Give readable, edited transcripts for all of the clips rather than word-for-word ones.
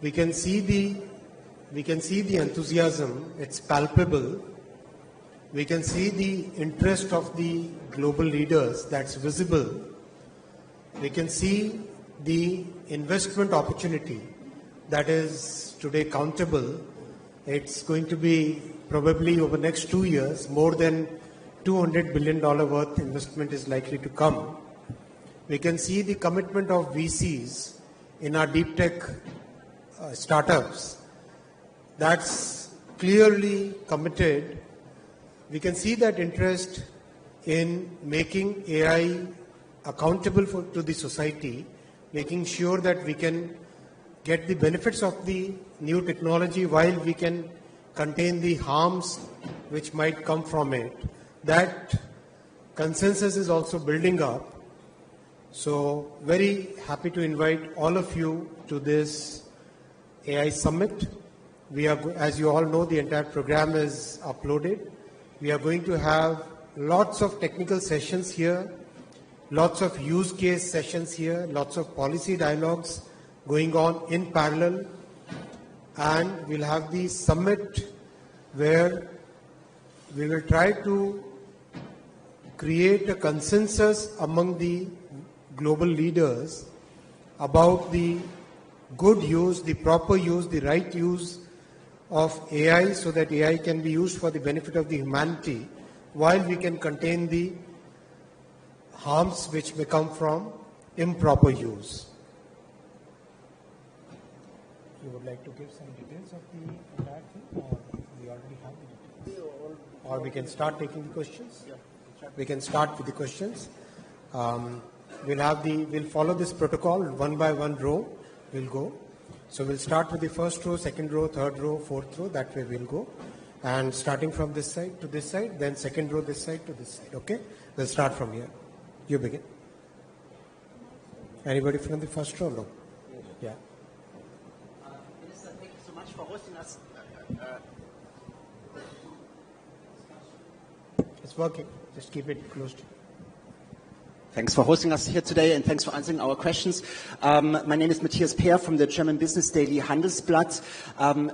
We can see the enthusiasm, it's palpable. We can see the interest of the global leaders, that's visible. We can see the investment opportunity that is today countable. It's going to be probably over the next 2 years, more than $200 billion worth investment is likely to come. We can see the commitment of VCs in our deep tech startups. That's clearly committed. We can see that interest in making AI accountable to the society, making sure that we can get the benefits of the new technology while we can contain the harms which might come from it. That consensus is also building up. So very happy to invite all of you to this AI summit. We are, as you all know, the entire program is uploaded. We are going to have lots of technical sessions here, lots of use case sessions here, lots of policy dialogues going on in parallel, and we'll have the summit where we will try to create a consensus among the global leaders about the good use, the proper use, the right use of AI so that AI can be used for the benefit of the humanity while we can contain the harms which may come from improper use. You would like to give some details of the entire thing, or we already have the details? Or we can start taking the questions? Yeah. We can start with the questions. We'll follow this protocol, one by one row we'll go. So we'll start with the first row, second row, third row, fourth row, that way we'll go. And starting from this side to this side, then second row this side to this side, okay? We'll start from here. You begin. Anybody from the first row? No? Yeah. Minister, thank you so much for hosting us. It's working. Just keep it close to you. Thanks for hosting us here today, and thanks for answering our questions. My name is Matthias Peer from the German business daily Handelsblatt.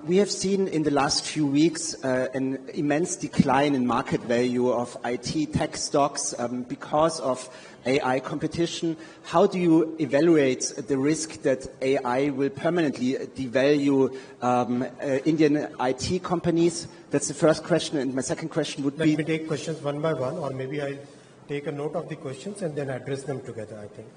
We have seen in the last few weeks an immense decline in market value of IT tech stocks because of AI competition. How do you evaluate the risk that AI will permanently devalue Indian IT companies? That's the first question, and my second question would be... Let me take questions one by one, or maybe I'll take a note of the questions and then address them together, I think.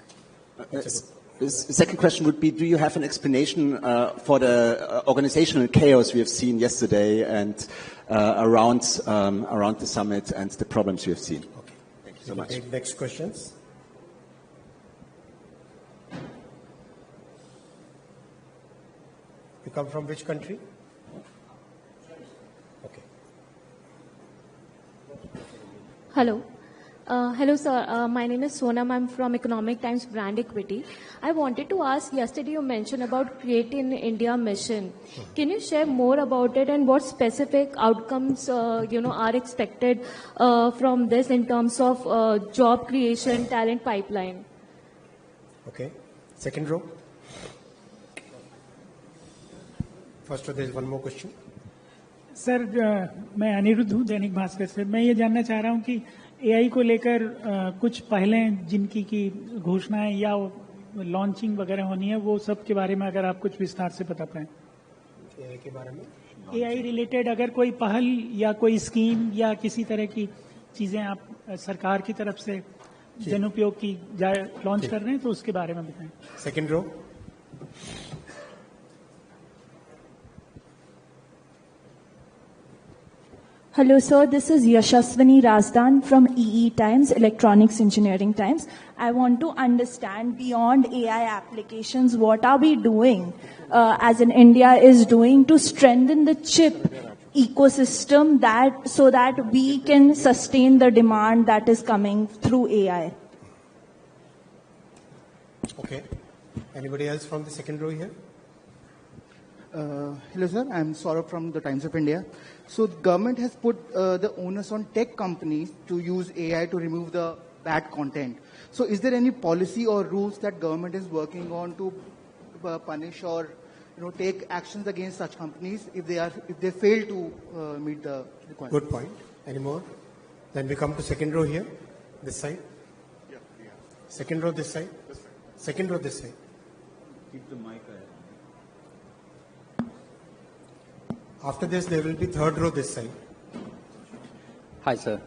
The second question would be, do you have an explanation for the organizational chaos we have seen yesterday and around the summit and the problems we have seen? Okay. Thank you so much. Take next questions. You come from which country? Okay. Hello. Hello, sir. My name is Sonam. I'm from Economic Times Brand Equity. I wanted to ask, yesterday you mentioned about Create in India mission. Can you share more about it and what specific outcomes, are expected from this in terms of job creation, talent pipeline? Okay. Second row. First row, there is one more question. Sir मैं अनिरुद्ध हूँ दैनिक भास्कर से. मैं ये जानना चाह रहा हूँ कि एआई को लेकर कुछ पहले जिनकी की घोषणाएं या लॉन्चिंग वगैरह होनी है, वो सब के बारे में अगर आप कुछ विस्तार से बता पाएं. एआई के बारे में एआई रिलेटेड अगर कोई पहल या कोई स्कीम या किसी तरह की चीजें आप सरकार की तरफ से जनोपयोग की लॉन्च कर रहे हैं तो उसके बारे में बताएं. Second row. Hello, sir. This is Yashaswini Razdan from EE Times, Electronics Engineering Times. I want to understand beyond AI applications, what are we doing, as in India is doing to strengthen the chip ecosystem so that we can sustain the demand that is coming through AI. Okay. Anybody else from the second row here? Hello, sir. I'm Saurabh from the Times of India. So the government has put the onus on tech companies to use AI to remove the bad content. So is there any policy or rules that government is working on to punish or take actions against such companies if they fail to meet the requirements. Good point. Any more? Then we come to second row here, this side. Yeah. Second row this side. Second row this side. Keep the mic. After this, there will be third row this side. Hi, sir.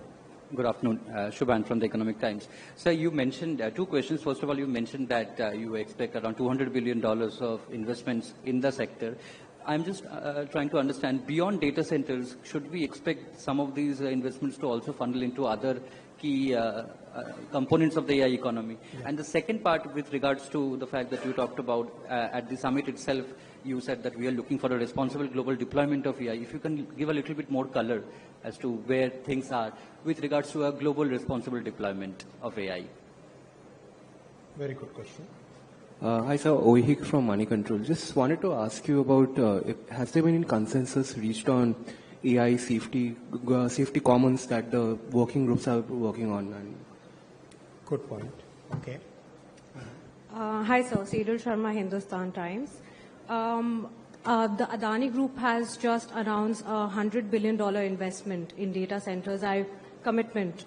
Good afternoon. Shubhan from the Economic Times. Sir, you mentioned two questions. First of all, you mentioned that you expect around $200 billion of investments in the sector. I'm just trying to understand, beyond data centers, should we expect some of these investments to also funnel into other key components of the AI economy? Yeah. And the second part, with regards to the fact that you talked about at the summit itself, you said that we are looking for a responsible global deployment of AI. If you can give a little bit more color as to where things are with regards to a global responsible deployment of AI. Very good question. Hi, sir. Ohik from Money Control. Just wanted to ask you about, has there been any consensus reached on AI safety commons that the working groups are working on? Good point. Okay. Hi, sir. Cedar Sharma, Hindustan Times. The Adani Group has just announced a $100 billion investment in data centers. Commitment.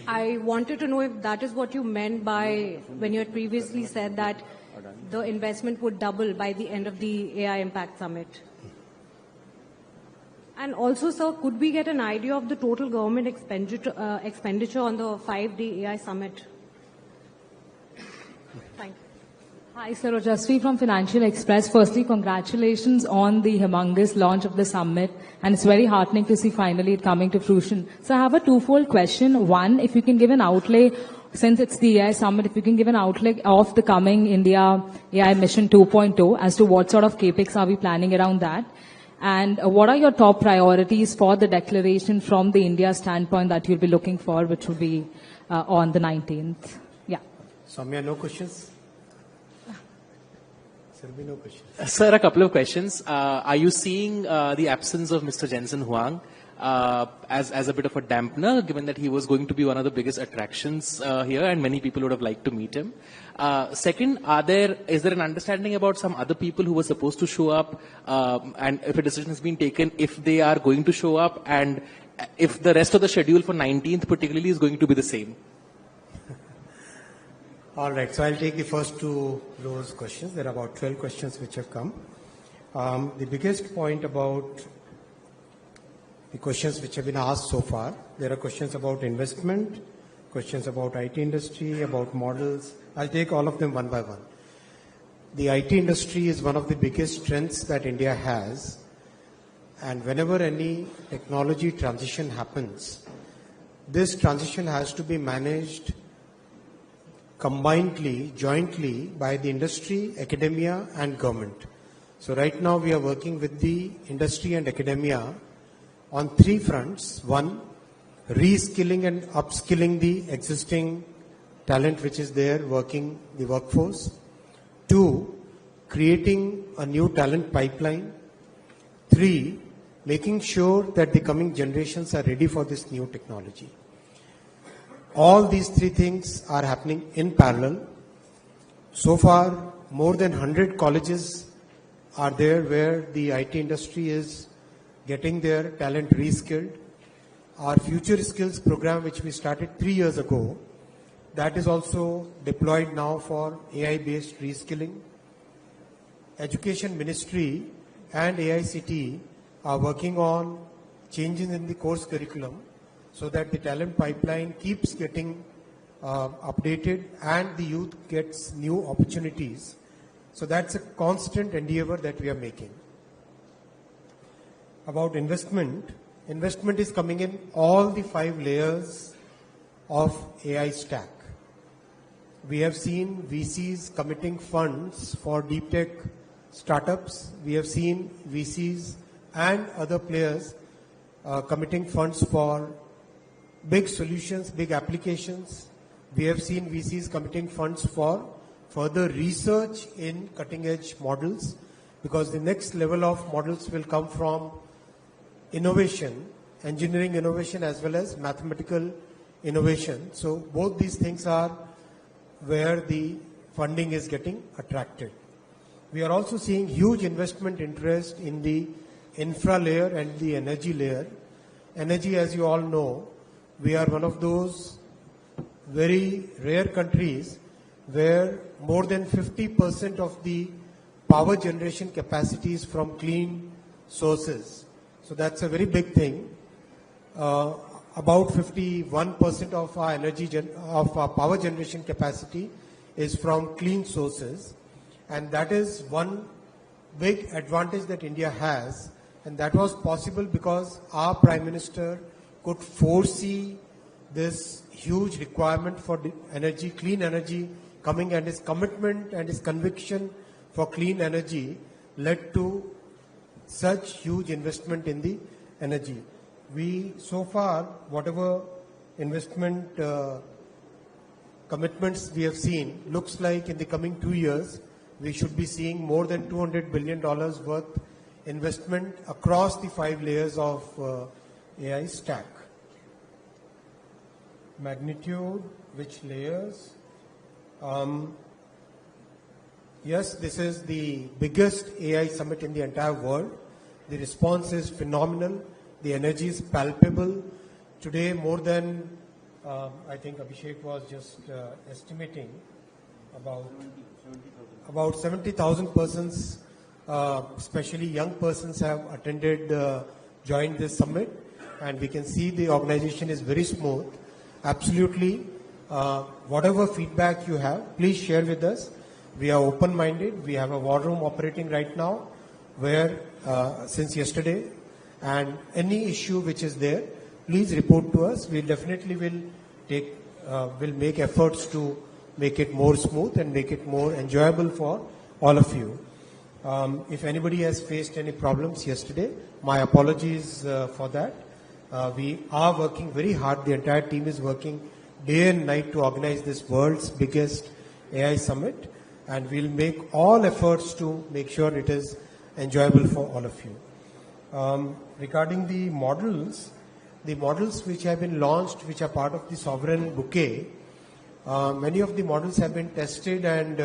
I wanted to know if that is what you meant by when you had previously said that the investment would double by the end of the AI Impact Summit. And also, sir, could we get an idea of the total government expenditure on the 5-day AI Summit? Thank you. Hi, sir. Rajasvi from Financial Express. Firstly, congratulations on the humongous launch of the summit, and it's very heartening to see finally it coming to fruition. So I have a twofold question. One, if you can give an outlay, since it's the AI summit, if you can give an outlay of the coming India AI Mission 2.0 as to what sort of capex are we planning around that? And what are your top priorities for the declaration from the India standpoint that you'll be looking for, which will be on the 19th? Yeah. Soumya, no questions? No questions. Sir, a couple of questions. Are you seeing the absence of Mr. Jensen Huang as a bit of a dampener, given that he was going to be one of the biggest attractions here and many people would have liked to meet him? Second, is there an understanding about some other people who were supposed to show up and if a decision has been taken, if they are going to show up and if the rest of the schedule for 19th particularly is going to be the same? All right, so I'll take the first two rows questions. There are about 12 questions which have come. The biggest point about the questions which have been asked so far, there are questions about investment, questions about IT industry, about models. I'll take all of them one by one. The IT industry is one of the biggest strengths that India has, and whenever any technology transition happens, this transition has to be managed combinedly, jointly by the industry, academia and government. So right now we are working with the industry and academia on three fronts. One, reskilling and upskilling the existing talent which is there working the workforce. Two, creating a new talent pipeline. Three, making sure that the coming generations are ready for this new technology. All these three things are happening in parallel. So far, more than 100 colleges are there where the IT industry is getting their talent reskilled. Our Future Skills program, which we started 3 years ago, that is also deployed now for AI-based reskilling. Education Ministry and AICTE are working on changes in the course curriculum so that the talent pipeline keeps getting updated and the youth gets new opportunities. So that's a constant endeavor that we are making. About investment, investment is coming in all the 5 layers of AI stack. We have seen VCs committing funds for deep tech startups. We have seen VCs and other players committing funds for big solutions, big applications. We have seen VCs committing funds for further research in cutting edge models, because the next level of models will come from innovation, engineering innovation as well as mathematical innovation. So both these things are where the funding is getting attracted. We are also seeing huge investment interest in the infra layer and the energy layer. Energy, as you all know, we are one of those very rare countries where more than 50% of the power generation capacity is from clean sources. So that's a very big thing. About 51% of our of our power generation capacity is from clean sources, and that is one big advantage that India has, and that was possible because our Prime Minister could foresee this huge requirement for energy, clean energy coming, and his commitment and his conviction for clean energy led to such huge investment in the energy. We, so far, whatever investment commitments we have seen, looks like in the coming 2 years, we should be seeing more than $200 billion worth investment across the 5 layers of AI stack. Magnitude, which layers? Yes, this is the biggest AI summit in the entire world. The response is phenomenal. The energy is palpable. Today, more than, I think Abhishek was just estimating, about 70,000 persons, especially young persons, have attended, joined this summit, and we can see the organization is very smooth. Absolutely, whatever feedback you have, please share with us. We are open-minded. We have a war room operating right now, where since yesterday, and any issue which is there, please report to us. We definitely will make efforts to make it more smooth and make it more enjoyable for all of you. If anybody has faced any problems yesterday, my apologies for that. We are working very hard. The entire team is working day and night to organize this world's biggest AI summit, and we'll make all efforts to make sure it is enjoyable for all of you. Regarding the models which have been launched, which are part of the sovereign bouquet, many of the models have been tested and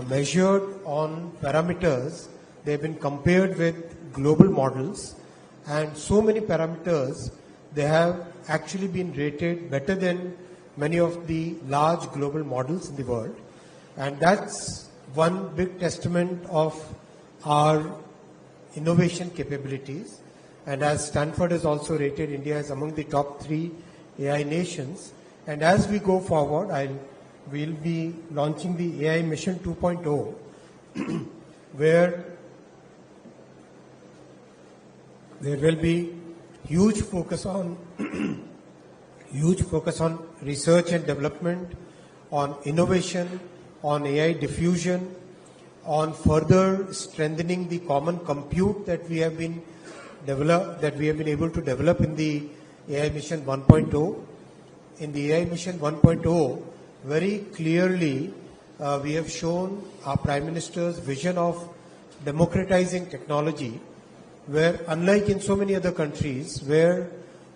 measured on parameters. They have been compared with global models, and so many parameters, they have actually been rated better than many of the large global models in the world. And that's one big testament of our innovation capabilities. And as Stanford has also rated India as among the top 3 AI nations. And as we go forward, we'll be launching the AI Mission 2.0, where there will be huge focus on research and development, on innovation, on AI diffusion, on further strengthening the common compute that we have been able to develop in the AI Mission 1.0. In the AI Mission 1.0, very clearly we have shown our Prime Minister's vision of democratizing technology, where unlike in so many other countries where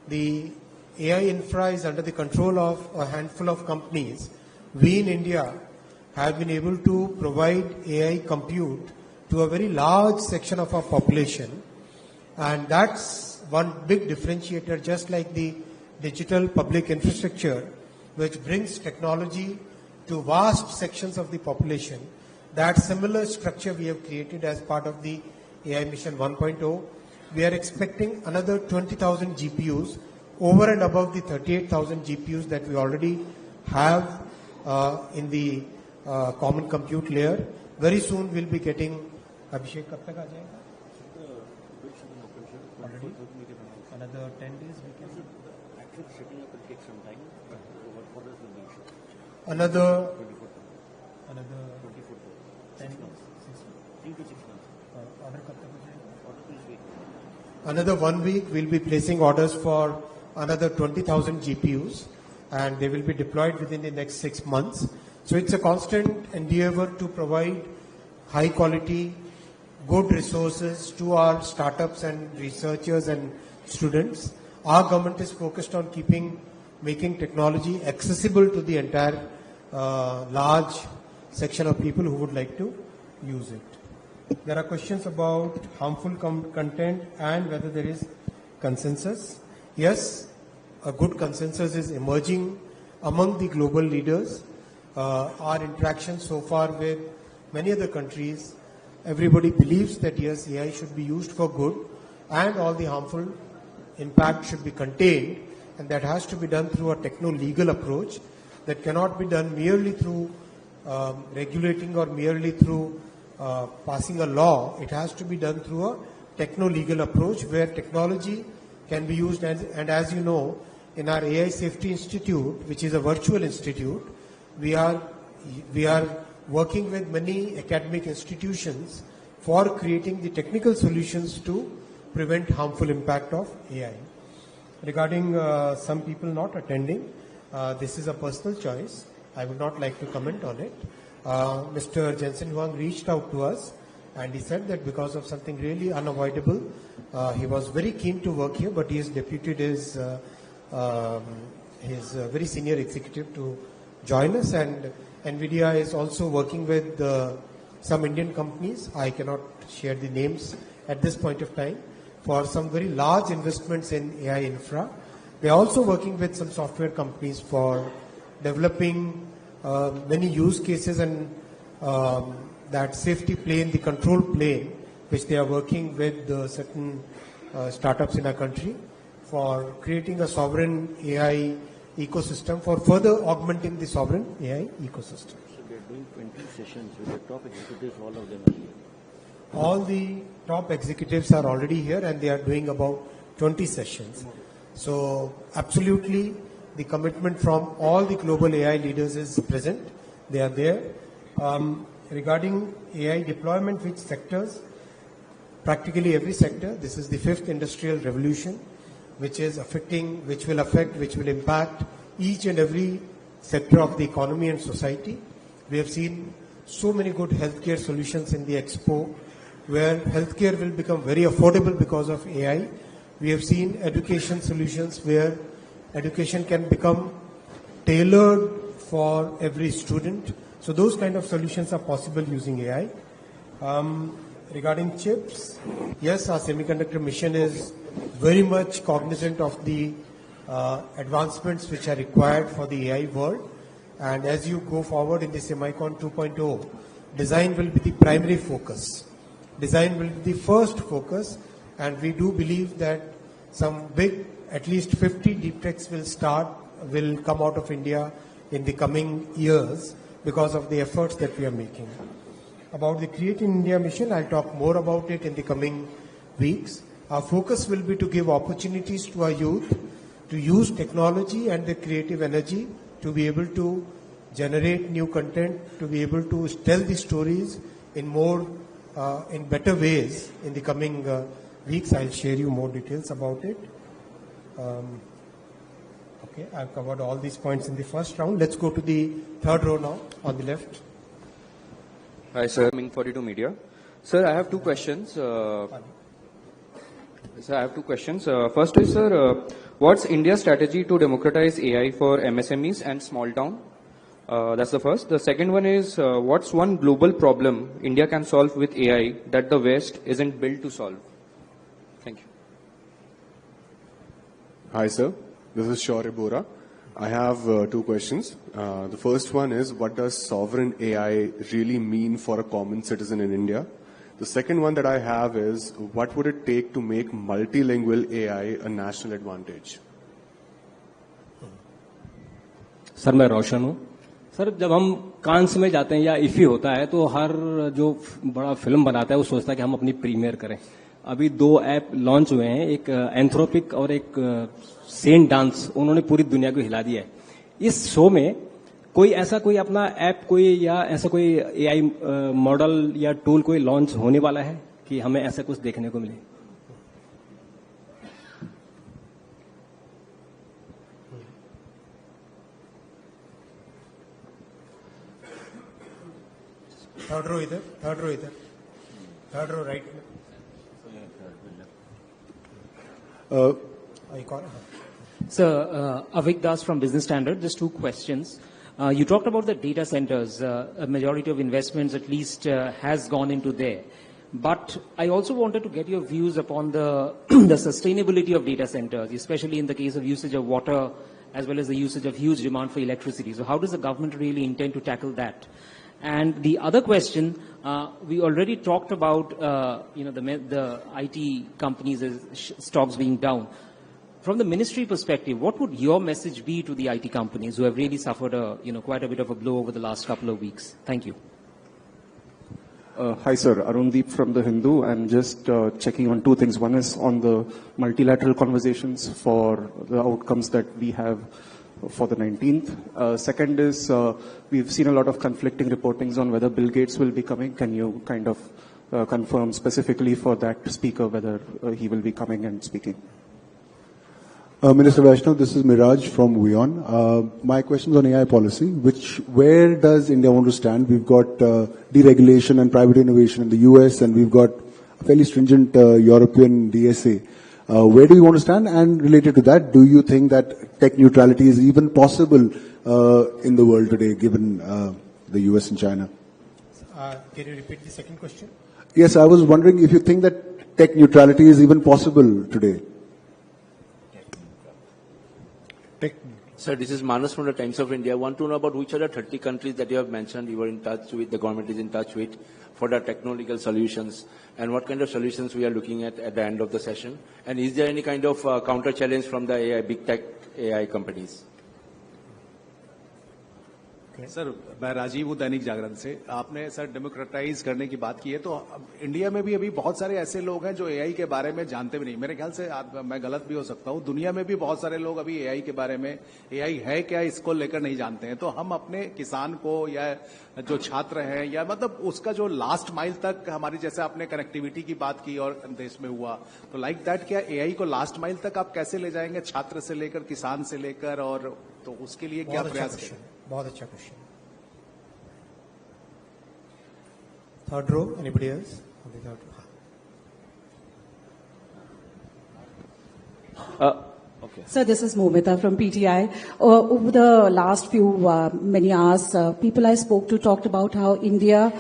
the AI infra is under the control of a handful of companies, we in India have been able to provide AI compute to a very large section of our population. And that's one big differentiator, just like the digital public infrastructure, which brings technology to vast sections of the population. That similar structure we have created as part of the AI Mission 1.0. We are expecting another 20,000 GPUs over and above the 38,000 GPUs that we already have in the common compute layer. Very soon we'll be getting. Abhishek, kab tak aa jayega? Already? Another 10 days we can. Actually, setting up will take some time. What is the issue? Another 10 days. 3 to 6 months. Order kab tak ho jayega? Order this week. Another 1 week we'll be placing orders for another 20,000 GPUs, and they will be deployed within the next 6 months. So it's a constant endeavor to provide high quality, good resources to our startups and researchers and students. Our government is focused on making technology accessible to the entire large section of people who would like to use it. There are questions about harmful content and whether there is consensus. Yes, a good consensus is emerging among the global leaders. Our interactions so far with many other countries, everybody believes that yes, AI should be used for good and all the harmful impact should be contained, and that has to be done through a techno-legal approach that cannot be done merely through regulating or merely through passing a law. It has to be done through a techno-legal approach where technology can be used, and as you know, in our AI Safety Institute, which is a virtual institute, we are working with many academic institutions for creating the technical solutions to prevent harmful impact of AI. Regarding some people not attending, this is a personal choice. I would not like to comment on it. Mr. Jensen Huang reached out to us and he said that because of something really unavoidable, he was very keen to work here, but he has deputed his very senior executive to join us, and NVIDIA is also working with some Indian companies. I cannot share the names at this point of time, for some very large investments in AI infra. They are also working with some software companies for developing many use cases and that safety plane, the control plane, which they are working with certain startups in our country for creating a sovereign AI ecosystem, for further augmenting the sovereign AI ecosystem. So they are doing 20 sessions with the top executives, all of them are here. All the top executives are already here and they are doing about 20 sessions. So absolutely the commitment from all the global AI leaders is present. They are there. Regarding AI deployment, which sectors? Practically every sector. This is the fifth industrial revolution, which is affecting, which will impact each and every sector of the economy and society. We have seen so many good healthcare solutions in the expo, where healthcare will become very affordable because of AI. We have seen education solutions where education can become tailored for every student. So those kind of solutions are possible using AI. Regarding chips, yes, our semiconductor mission is very much cognizant of the advancements which are required for the AI world. And as you go forward in the Semicon 2.0, design will be the primary focus. Design will be the first focus, and we do believe that some big, at least 50 deep techs will come out of India in the coming years because of the efforts that we are making. About the Create in India mission, I'll talk more about it in the coming weeks. Our focus will be to give opportunities to our youth to use technology and the creative energy to be able to generate new content, to be able to tell the stories in better ways in the coming weeks. I'll share you more details about it. Okay, I've covered all these points in the first round. Let's go to the third row now on the left. Hi, sir. I'm in 42 Media. Sir, I have two questions. First is, sir, what's India's strategy to democratize AI for MSMEs and small town? That's the first. The second one is, what's one global problem India can solve with AI that the West isn't built to solve? Thank you. Hi, sir. This is Shaurya Bora. I have two questions. The first one is, what does sovereign AI really mean for a common citizen in India? The second one that I have is, what would it take to make multilingual AI a national advantage? Sir मैं रोशन हूँ. Sir जब हम कांस में जाते हैं या IFFI होता है तो हर जो बड़ा फिल्म बनाता है वो सोचता है कि हम अपनी प्रीमियर करें. अभी दो ऐप लॉन्च हुए हैं, एक एंथ्रोपिक और एक सेंट डांस. उन्होंने पूरी दुनिया को हिला दिया है. इस शो में कोई ऐसा कोई अपना ऐप कोई या ऐसा कोई एआई मॉडल या टूल कोई लॉन्च होने वाला है कि हमें ऐसा कुछ देखने को मिले? Third row either. Third row right. Sir, Avik Das from Business Standard. Just two questions. You talked about the data centers. A majority of investments at least has gone into there. But I also wanted to get your views upon the, the sustainability of data centers, especially in the case of usage of water as well as the usage of huge demand for electricity. So how does the government really intend to tackle that? And the other question, we already talked about the IT companies' stocks being down. From the ministry perspective, what would your message be to the IT companies who have really suffered quite a bit of a blow over the last couple of weeks? Thank you. Hi, sir. Arundeep from The Hindu. I'm just checking on two things. One is on the multilateral conversations for the outcomes that we have for the 19th. Second is we've seen a lot of conflicting reportings on whether Bill Gates will be coming. Can you kind of confirm specifically for that speaker whether he will be coming and speaking? Minister Vaishnaw, this is Miraj from WION. My question is on AI policy. Where does India want to stand? We've got deregulation and private innovation in the US, and we've got a fairly stringent European DSA. Where do you want to stand? And related to that, do you think that tech neutrality is even possible in the world today, given the US and China? Can you repeat the second question? Yes, I was wondering if you think that tech neutrality is even possible today. Sir, this is Manas from the Times of India. I want to know about which are the 30 countries that you have mentioned you were in touch with, the government is in touch with, for the technological solutions, and what kind of solutions we are looking at the end of the session. And is there any kind of counter challenge from the AI, big tech AI companies? Sir मैं राजीव हूँ दैनिक जागरण से। आपने sir democratise करने की बात की है, तो इंडिया में भी अभी बहुत सारे ऐसे लोग हैं जो एआई के बारे में जानते भी नहीं। मेरे ख्याल से मैं गलत भी हो सकता हूँ, दुनिया में भी बहुत सारे लोग अभी एआई के बारे में, एआई है क्या इसको लेकर नहीं जानते हैं। तो हम अपने किसान को या जो छात्र हैं या मतलब उसका जो लास्ट माइल तक, हमारी जैसे आपने कनेक्टिविटी की बात की और देश में हुआ, तो लाइक दैट क्या एआई को लास्ट माइल तक आप कैसे ले जाएंगे, छात्र से लेकर किसान से लेकर, और तो उसके लिए क्या प्रयास करें? बहुत अच्छा question. Third row, anybody else? Okay. So this is Momita from PTI. Over the last few many hours, people I spoke to talked about how India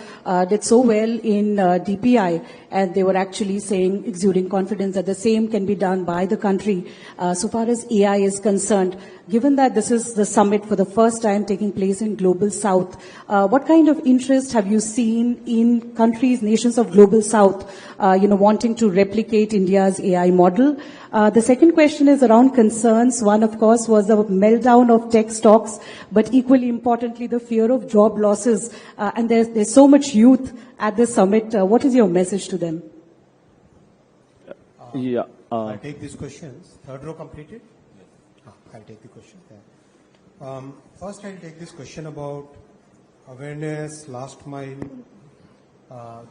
did so well in DPI, and they were actually saying, exuding confidence that the same can be done by the country. So far as AI is concerned, given that this is the summit for the first time taking place in Global South, what kind of interest have you seen in countries, nations of Global South, wanting to replicate India's AI model? The second question is around concerns. One, of course, was the meltdown of tech stocks, but equally importantly, the fear of job losses. And there's so much youth at this summit. What is your message to them? I'll take these questions. Third row completed? I'll take the question. First, I'll take this question about awareness, last mile.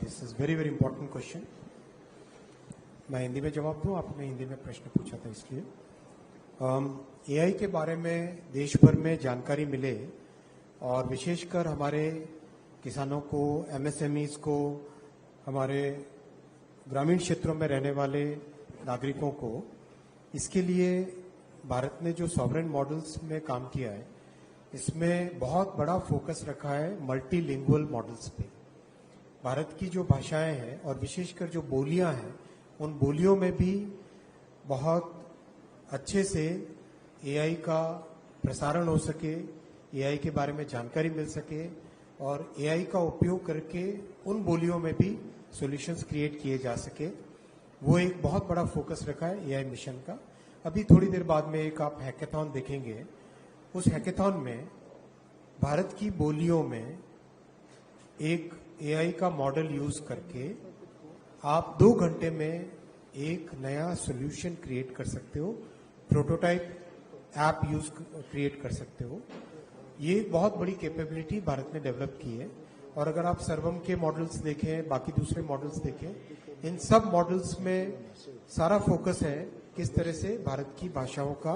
This is very, very important question. मैं हिंदी में जवाब दूं, आपने हिंदी में प्रश्न पूछा था इसलिए। एआई के बारे में देश भर में जानकारी मिले और विशेषकर हमारे किसानों को, एमएसएमईज को, हमारे ग्रामीण क्षेत्रों में रहने वाले नागरिकों को, इसके लिए भारत ने जो सॉवरेन मॉडल्स में काम किया है, इसमें बहुत बड़ा फोकस रखा है मल्टीलिंगुअल मॉडल्स पे। भारत की जो भाषाएं हैं और विशेषकर जो बोलियां हैं, उन बोलियों में भी बहुत अच्छे से एआई का प्रसारण हो सके, एआई के बारे में जानकारी मिल सके और एआई का उपयोग करके उन बोलियों में भी सॉल्यूशंस क्रिएट किए जा सके। वो एक बहुत बड़ा फोकस रखा है एआई मिशन का। अभी थोड़ी देर बाद में एक आप हैकेथॉन देखेंगे। उस हैकेथॉन में भारत की बोलियों में एक एआई का मॉडल यूज करके आप 2 घंटे में एक नया सॉल्यूशन क्रिएट कर सकते हो, प्रोटोटाइप ऐप यूज क्रिएट कर सकते हो। ये बहुत बड़ी कैपेबिलिटी भारत ने डेवलप की है। और अगर आप सर्वम के मॉडल्स देखें, बाकी दूसरे मॉडल्स देखें, इन सब मॉडल्स में सारा फोकस है किस तरह से भारत की भाषाओं का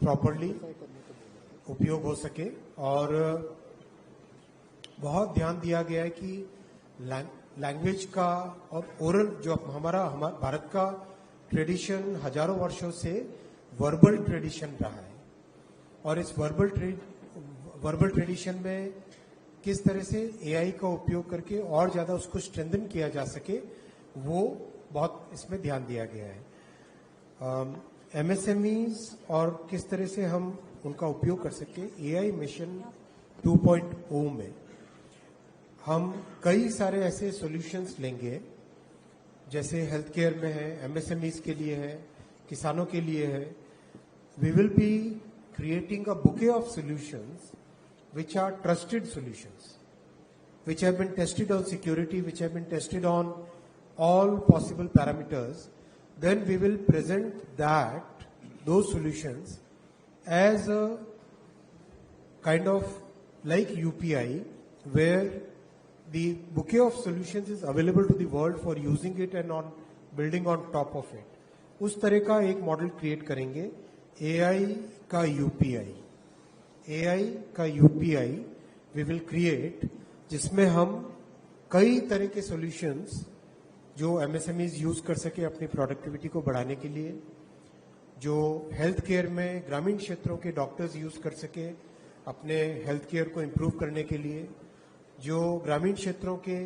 प्रॉपरली उपयोग हो सके। और बहुत ध्यान दिया गया है कि लैंग्वेज का और ओरल जो हमारा भारत का ट्रेडिशन हजारों वर्षों से वर्बल ट्रेडिशन रहा है और इस वर्बल वर्बल ट्रेडिशन में किस तरह से एआई का उपयोग करके और ज़्यादा उसको स्ट्रेंथन किया जा सके, वो बहुत इसमें ध्यान दिया गया है। एमएसएमईज और किस तरह से हम उनका उपयोग कर सके, एआई मिशन 2.0 में हम कई सारे ऐसे सॉल्यूशंस लेंगे, जैसे हेल्थ केयर में है, एमएसएमईज के लिए है, किसानों के लिए है। We will be creating a bouquet of solutions which are trusted solutions, which have been tested on security, which have been tested on all possible parameters. Then we will present those solutions as a kind of like UPI, where the bouquet of solutions is available to the world for using it and on building on top of it. उस तरह का एक model create करेंगे, AI का UPI, AI का UPI we will create, जिसमें हम कई तरह के solutions जो MSMEs यूज कर सके अपनी प्रोडक्टिविटी को बढ़ाने के लिए, जो हेल्थ केयर में ग्रामीण क्षेत्रों के डॉक्टर्स यूज कर सके अपने हेल्थ केयर को इम्प्रूव करने के लिए, जो ग्रामीण क्षेत्रों के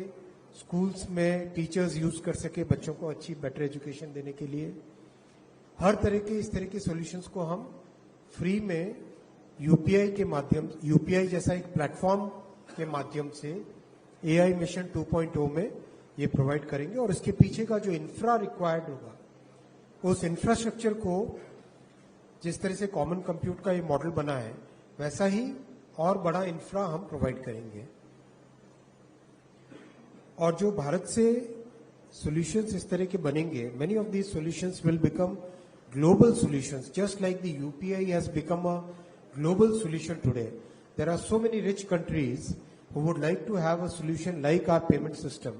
स्कूल्स में टीचर्स यूज कर सके बच्चों को अच्छी बेटर एजुकेशन देने के लिए। हर तरह के इस तरह के सॉल्यूशंस को हम फ्री में यूपीआई के माध्यम, यूपीआई जैसा एक प्लेटफॉर्म के माध्यम से एआई मिशन 2.0 में ये प्रोवाइड करेंगे। और इसके पीछे का जो इंफ्रा रिक्वायर्ड होगा, उस इंफ्रास्ट्रक्चर को जिस तरह से कॉमन कंप्यूट का ये मॉडल बना है, वैसा ही और बड़ा इंफ्रा हम प्रोवाइड करेंगे। और जो भारत से सॉल्यूशंस इस तरह के बनेंगे, many of these solutions will become global solutions, just like the UPI has become a global solution today. There are so many rich countries who would like to have a solution like our payment system.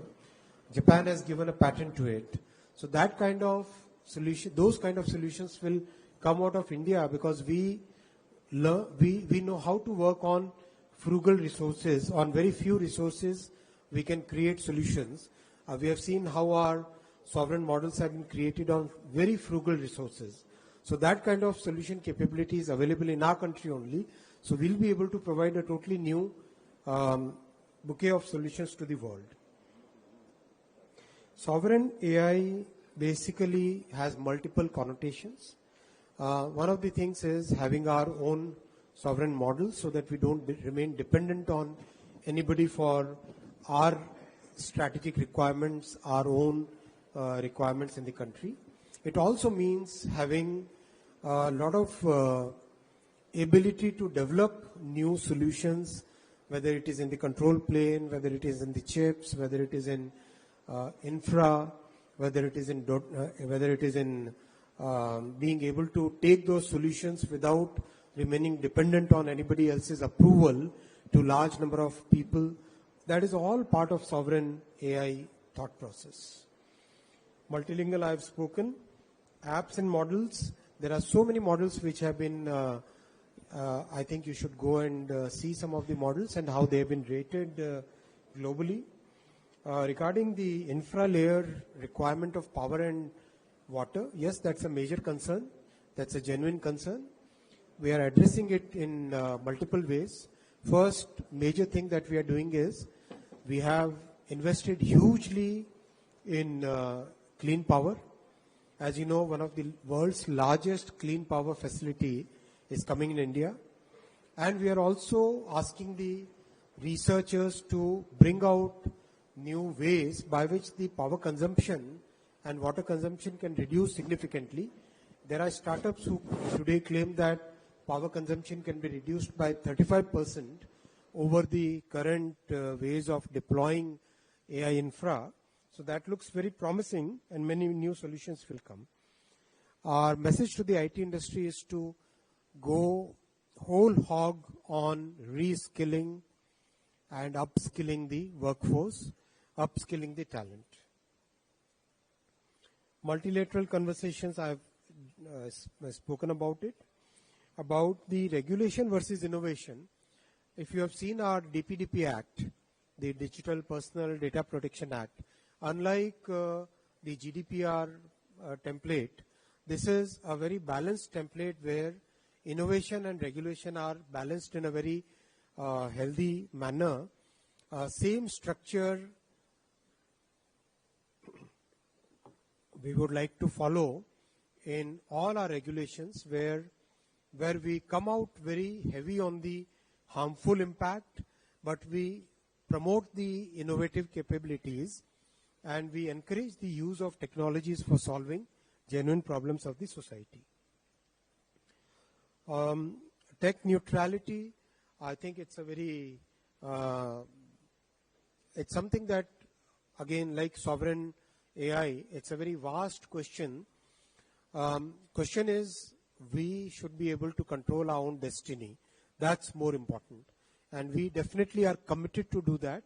Japan has given a patent to it. So that kind of solution, those kind of solutions will come out of India, because we know how to work on frugal resources. On very few resources, we can create solutions. We have seen how our sovereign models have been created on very frugal resources. So that kind of solution capability is available in our country only. So we'll be able to provide a totally new bouquet of solutions to the world. Sovereign AI basically has multiple connotations. One of the things is having our own sovereign models so that we don't remain dependent on anybody for our strategic requirements, our own requirements in the country. It also means having a lot of ability to develop new solutions, whether it is in the control plane, whether it is in the chips, whether it is in infra, whether it is in being able to take those solutions without remaining dependent on anybody else's approval to large number of people. That is all part of sovereign AI thought process. Multilingual, I have spoken. Apps and models. There are so many models which have been, I think you should go and see some of the models and how they have been rated globally. Regarding the infra layer requirement of power and water, yes, that's a major concern. That's a genuine concern. We are addressing it in multiple ways. First major thing that we are doing is we have invested hugely in clean power. As you know, one of the world's largest clean power facility is coming in India. And we are also asking the researchers to bring out new ways by which the power consumption and water consumption can reduce significantly. There are startups who today claim that power consumption can be reduced by 35% over the current ways of deploying AI infra. So that looks very promising, and many new solutions will come. Our message to the IT industry is to go whole hog on reskilling and upskilling the workforce, upskilling the talent. Multilateral conversations, I've spoken about it. About the regulation versus innovation, if you have seen our DPDP Act, the Digital Personal Data Protection Act, unlike the GDPR template, this is a very balanced template where innovation and regulation are balanced in a very healthy manner, same structure we would like to follow in all our regulations, where we come out very heavy on the harmful impact, but we promote the innovative capabilities and we encourage the use of technologies for solving genuine problems of the society. Tech neutrality, I think it's a very, it's something that, again, like sovereign AI, it's a very vast question. Question is, we should be able to control our own destiny. That's more important. And we definitely are committed to do that.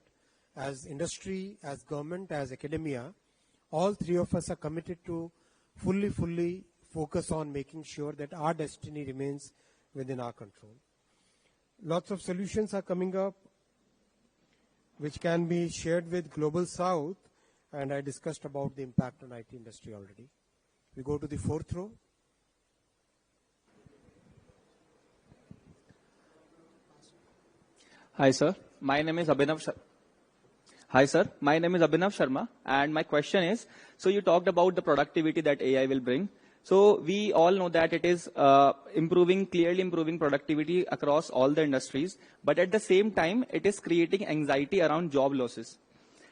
As industry, as government, as academia, all three of us are committed to fully focus on making sure that our destiny remains within our control. Lots of solutions are coming up which can be shared with Global South, and I discussed about the impact on IT industry already. We go to the fourth row. Hi, sir. My name is Abhinav Sharma, and my question is, so you talked about the productivity that AI will bring. So we all know that it is clearly improving productivity across all the industries, but at the same time, it is creating anxiety around job losses,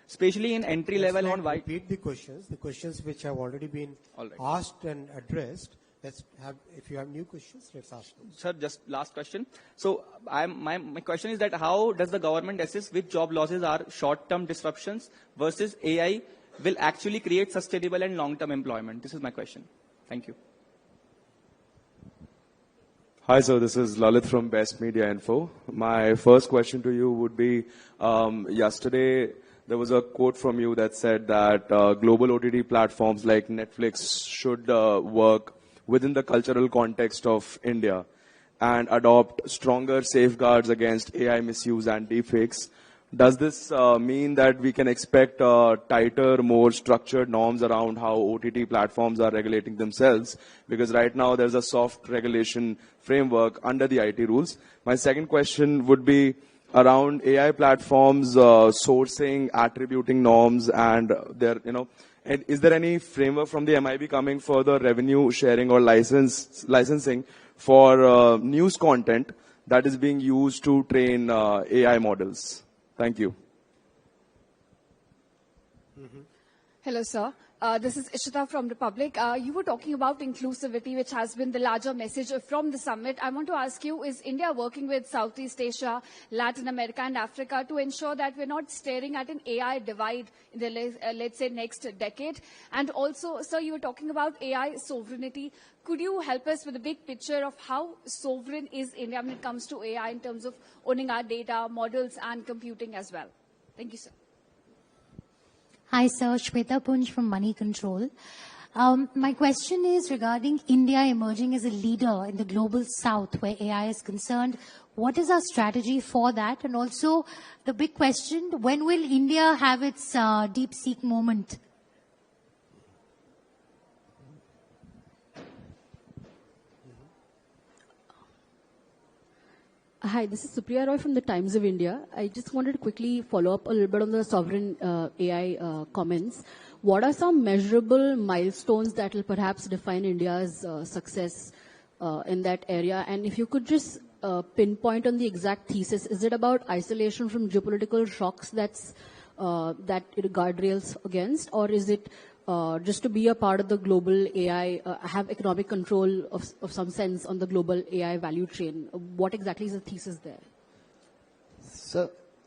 especially in entry level and wide. Repeat the questions which have already been asked and addressed. Let's have, if you have new questions, let's ask them. Sir, just last question. So my question is that how does the government assess which job losses are short-term disruptions versus AI will actually create sustainable and long-term employment? This is my question. Thank you. Hi, sir. This is Lalit from Best Media Info. My first question to you would be, yesterday there was a quote from you that said that global OTT platforms like Netflix should work within the cultural context of India and adopt stronger safeguards against AI misuse and deepfakes. Does this mean that we can expect tighter, more structured norms around how OTT platforms are regulating themselves? Because right now there's a soft regulation framework under the IT rules. My second question would be around AI platforms sourcing, attributing norms, and their, and is there any framework from the MIB coming for the revenue sharing or licensing for news content that is being used to train AI models? Thank you. Hello, sir. This is Ishita from Republic. You were talking about inclusivity, which has been the larger message from the summit. I want to ask you, is India working with Southeast Asia, Latin America, and Africa to ensure that we're not staring at an AI divide in the, let's say, next decade? And also, sir, you were talking about AI sovereignty. Could you help us with a big picture of how sovereign is India when it comes to AI in terms of owning our data, models, and computing as well? Thank you, sir. Hi, sir. Shweta Punj from Money Control. My question is regarding India emerging as a leader in the global south where AI is concerned. What is our strategy for that? And also, the big question, when will India have its DeepSeek moment? Hi, this is Supriya Roy from the Times of India. I just wanted to quickly follow up a little bit on the sovereign AI comments. What are some measurable milestones that will perhaps define India's success in that area? And if you could just pinpoint on the exact thesis, is it about isolation from geopolitical shocks that it guardrails against, or is it just to be a part of the global AI, have economic control of some sense on the global AI value chain? What exactly is the thesis there?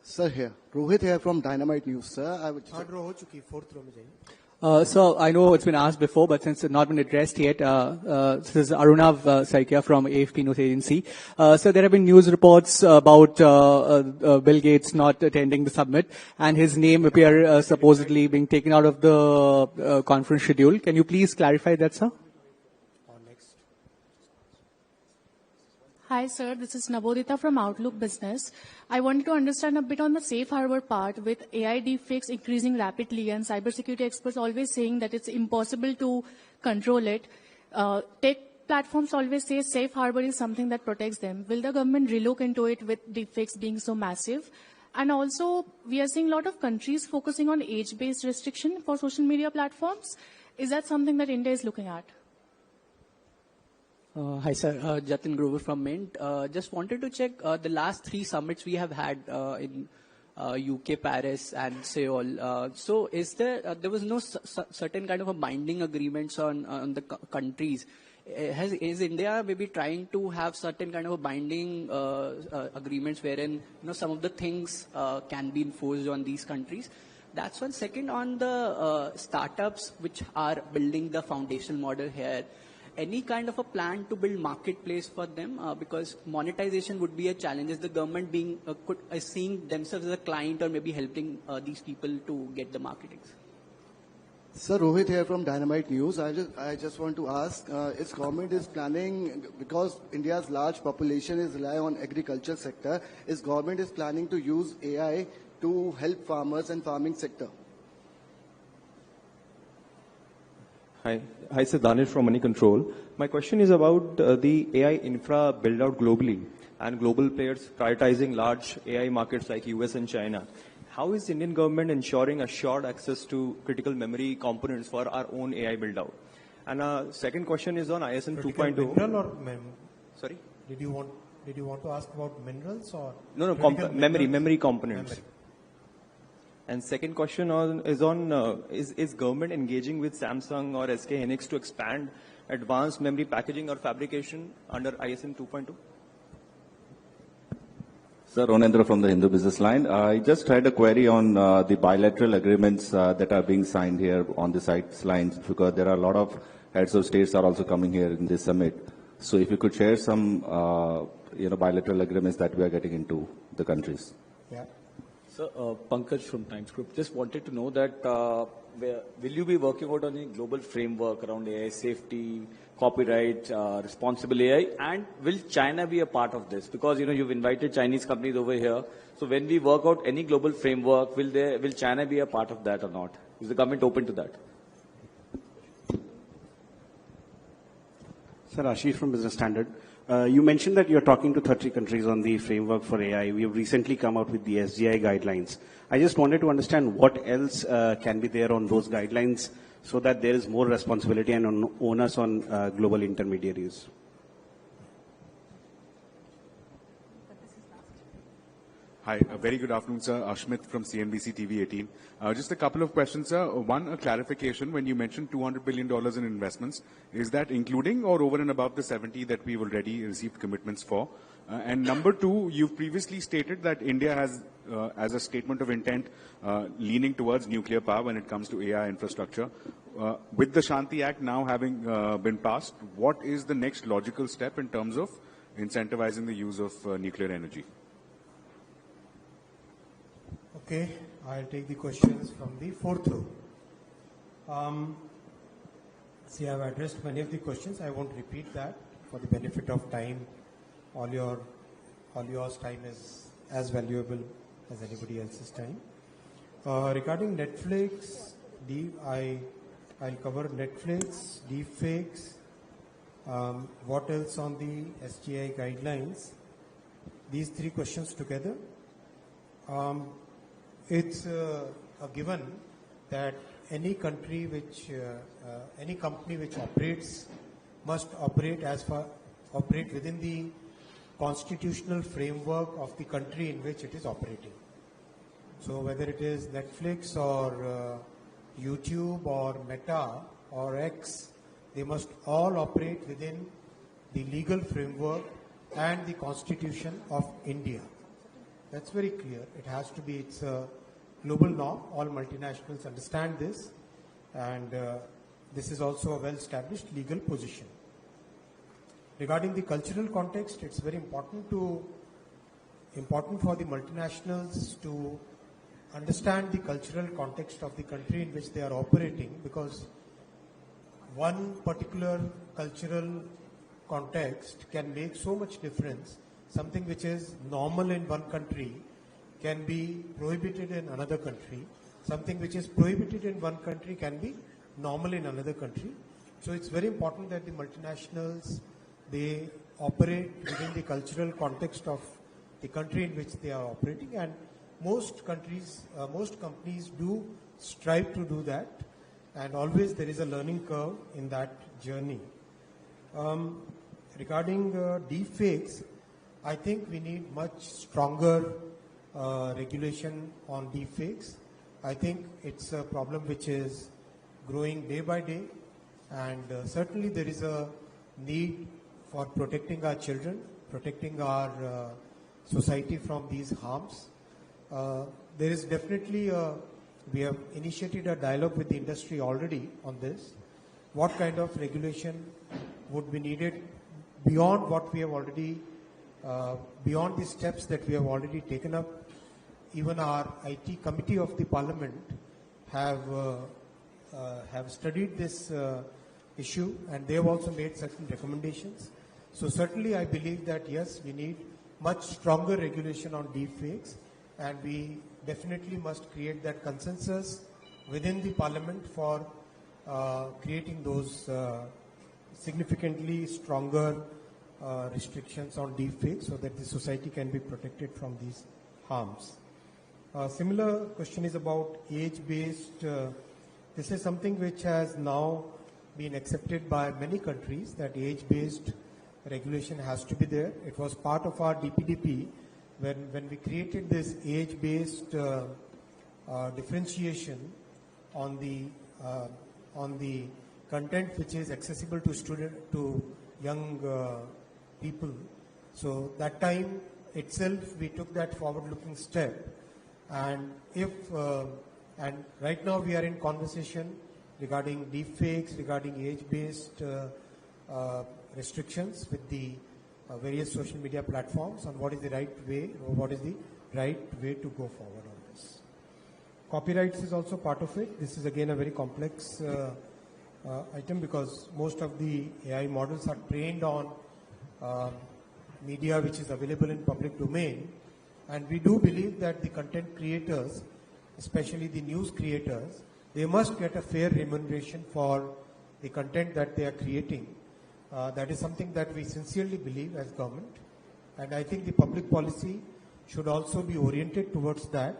Sir here. Rohit here from Dynamite News, sir. I would... So I know it's been asked before, but since it's not been addressed yet, this is Arunav Saikia from AFP News Agency. So there have been news reports about Bill Gates not attending the summit and his name appear supposedly being taken out of the conference schedule. Can you please clarify that, sir? Hi, sir. This is Nabodita from Outlook Business. I wanted to understand a bit on the safe harbor part with AI deepfakes increasing rapidly and cybersecurity experts always saying that it's impossible to control it. Tech platforms always say safe harbor is something that protects them. Will the government relook into it with deepfakes being so massive? And also, we are seeing a lot of countries focusing on age-based restriction for social media platforms. Is that something that India is looking at? Hi, sir. Jatin Grover from Mint. Just wanted to check the last 3 summits we have had in UK, Paris, and Seoul. So, is there was no certain kind of a binding agreements on the countries? Is India maybe trying to have certain kind of a binding agreements wherein some of the things can be enforced on these countries? That's one. Second, on the startups which are building the foundation model here, any kind of a plan to build marketplace for them? Because monetization would be a challenge. Is the government being seeing themselves as a client or maybe helping these people to get the marketing? Sir, Rohit here from Dynamite News. I just want to ask, is government is planning, because India's large population is rely on agriculture sector, is government is planning to use AI to help farmers and farming sector? Hi, sir. Danish from Money Control. My question is about the AI infra build out globally and global players prioritizing large AI markets like US and China. How is the Indian government ensuring assured access to critical memory components for our own AI build out? And second question is on ISN 2.0. Mineral or Sorry? Did you want to ask about minerals or? No, memory components. Memory. And second question is government engaging with Samsung or SK Hynix to expand advanced memory packaging or fabrication under ISN 2.2? Sir, Ronendra from the Hindu Business Line. I just had a query on the bilateral agreements that are being signed here on the sidelines, because there are a lot of heads of states are also coming here in this summit. So if you could share some bilateral agreements that we are getting into the countries. Yeah. Sir, Pankaj from Times Group. Just wanted to know that will you be working out on a global framework around AI safety, copyright, responsible AI, and will China be a part of this? Because you've invited Chinese companies over here. So when we work out any global framework, will China be a part of that or not? Is the government open to that? Sir, Ashish from Business Standard. You mentioned that you're talking to 30 countries on the framework for AI. We have recently come out with the SGI guidelines. I just wanted to understand what else can be there on those guidelines so that there is more responsibility and onus on global intermediaries. Hi, a very good afternoon, sir. Ashmit from CNBC TV 18. Just a couple of questions, sir. One, a clarification. When you mentioned $200 billion in investments, is that including or over and above the 70 that we've already received commitments for? And number two, you've previously stated that India has, as a statement of intent, leaning towards nuclear power when it comes to AI infrastructure. With the Shanti Act now having been passed, what is the next logical step in terms of incentivizing the use of nuclear energy? Okay, I'll take the questions from the fourth row. See, I've addressed many of the questions. I won't repeat that for the benefit of time. All yours time is as valuable as anybody else's time. Regarding Netflix, I'll cover Netflix, deepfakes, what else on the SGI guidelines. These three questions together. It's a given that any company which operates must operate within the constitutional framework of the country in which it is operating. So whether it is Netflix or YouTube or Meta or X, they must all operate within the legal framework and the Constitution of India. That's very clear. It has to be, it's a global norm. All multinationals understand this, and this is also a well-established legal position. Regarding the cultural context, it's very important for the multinationals to understand the cultural context of the country in which they are operating, because one particular cultural context can make so much difference. Something which is normal in one country can be prohibited in another country. Something which is prohibited in one country can be normal in another country. so it's very important that the multinationals, they operate within the cultural context of the country in which they are operating, and most countries, most companies do strive to do that, and always there is a learning curve in that journey. Regarding deepfakes, I think we need much stronger regulation on deepfakes. I think it's a problem which is growing day by day, and certainly there is a need for protecting our children, protecting our society from these harms. There is definitely we have initiated a dialogue with the industry already on this. What kind of regulation would be needed beyond what we have already, beyond the steps that we have already taken up. Even our IT committee of the Parliament have studied this issue, and they have also made certain recommendations. So certainly I believe that yes, we need much stronger regulation on deepfakes, and we definitely must create that consensus within the Parliament for creating those significantly stronger restrictions on deepfakes so that the society can be protected from these harms. Similar question is about age-based. This is something which has now been accepted by many countries, that age-based regulation has to be there. It was part of our DPDP when we created this age-based differentiation on the content which is accessible to young people. So that time itself we took that forward-looking step, and and right now we are in conversation regarding deepfakes, regarding age-based restrictions with the various social media platforms on what is the right way, or what is the right way to go forward on this. Copyrights is also part of it. This is again a very complex item, because most of the AI models are trained on media which is available in public domain, and we do believe that the content creators, especially the news creators, they must get a fair remuneration for the content that they are creating. That is something that we sincerely believe as government, and I think the public policy should also be oriented towards that.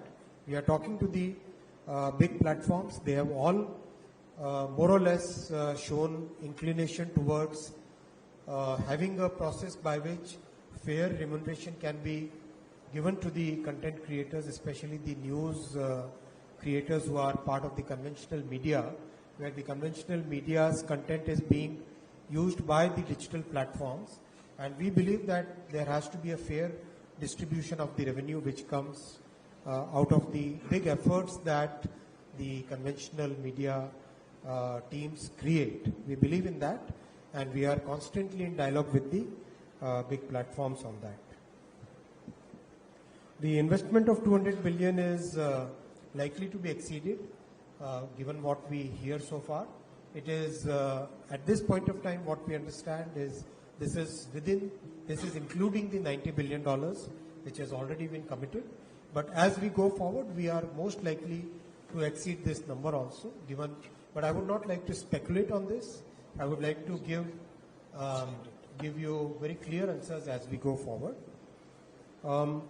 We are talking to the big platforms. They have all more or less shown inclination towards having a process by which fair remuneration can be given to the content creators, especially the news creators who are part of the conventional media, where the conventional media's content is being used by the digital platforms. And we believe that there has to be a fair distribution of the revenue which comes out of the big efforts that the conventional media teams create. We believe in that, and we are constantly in dialogue with the big platforms on that. The investment of 200 billion is likely to be exceeded, given what we hear so far. It is, at this point of time, what we understand is this is including the $90 billion which has already been committed. But as we go forward, we are most likely to exceed this number also, but I would not like to speculate on this. I would like to give you very clear answers as we go forward.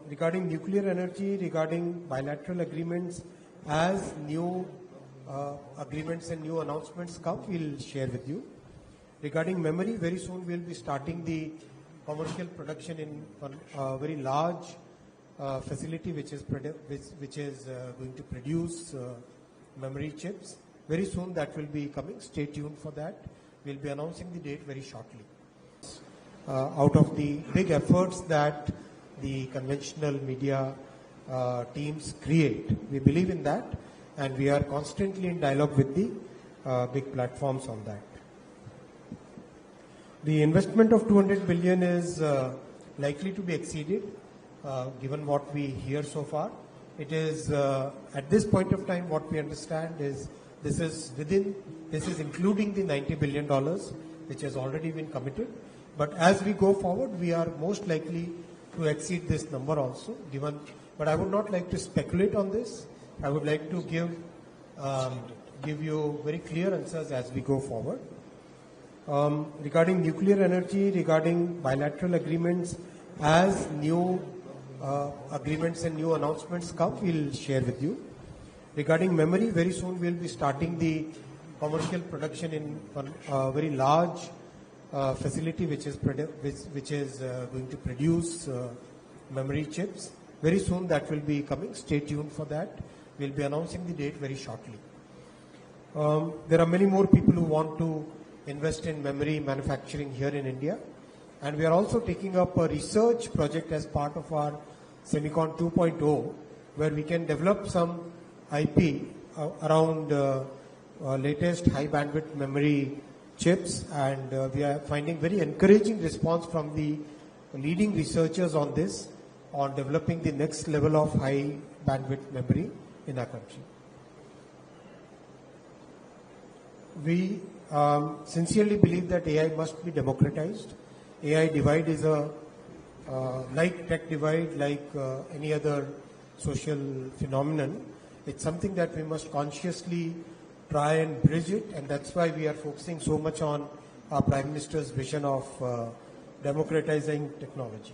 Regarding nuclear energy, regarding bilateral agreements, as new agreements and new announcements come, we'll share with you. Regarding memory, very soon we'll be starting the commercial production in a very large facility which is going to produce memory chips. Very soon that will be coming. Stay tuned for that. We'll be announcing the date very shortly. Out of the big efforts that the conventional media teams create, we believe in that, and we are constantly in dialogue with the big platforms on that. The investment of 200 billion is likely to be exceeded, given what we hear so far. It is, at this point of time, what we understand is this is including the $90 billion which has already been committed. But as we go forward, we are most likely to exceed this number also, but I would not like to speculate on this. I would like to give you very clear answers as we go forward. Regarding nuclear energy, regarding bilateral agreements, as new agreements and new announcements come, we'll share with you. Regarding memory, very soon we'll be starting the commercial production in a very large facility which is going to produce memory chips. Very soon that will be coming. Stay tuned for that. We'll be announcing the date very shortly. There are many more people who want to invest in memory manufacturing here in India. And we are also taking up a research project as part of our Semicon 2.0, where we can develop some IP around latest high bandwidth memory chips, and we are finding very encouraging response from the leading researchers on this, on developing the next level of high bandwidth memory in our country. We sincerely believe that AI must be democratized. AI divide is a like tech divide, like any other social phenomenon. It's something that we must consciously try and bridge it, and that's why we are focusing so much on our Prime Minister's vision of democratizing technology.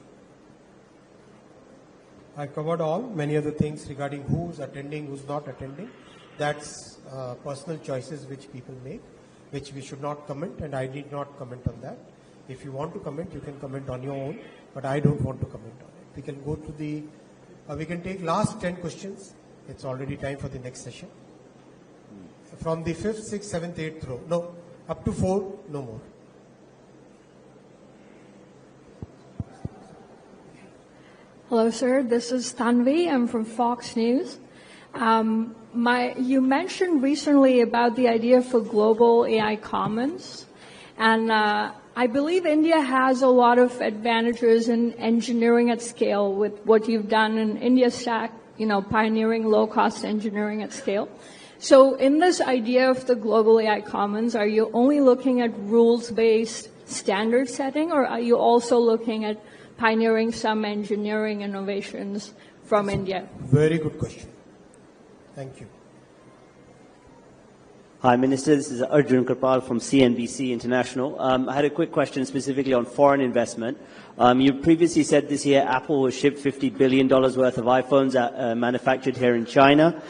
I covered many other things regarding who's attending, who's not attending. That's personal choices which people make, which we should not comment, and I need not comment on that. If you want to comment, you can comment on your own, but I don't want to comment on it. We can go to the, we can take last 10 questions. It's already time for the next session. From the 5th, 6th, 7th, 8th row. No, up to 4, no more. Hello, sir. This is Tanvi. I'm from Fox News. You mentioned recently about the idea for global AI commons, and I believe India has a lot of advantages in engineering at scale with what you've done in India Stack, pioneering low-cost engineering at scale. So in this idea of the global AI commons, are you only looking at rules-based standard setting, or are you also looking at pioneering some engineering innovations from India? Very good question. Thank you. Hi, Minister. This is Arjun Kripal from CNBC International. I had a quick question specifically on foreign investment. You previously said this year Apple will ship $50 billion worth of iPhones manufactured here in China.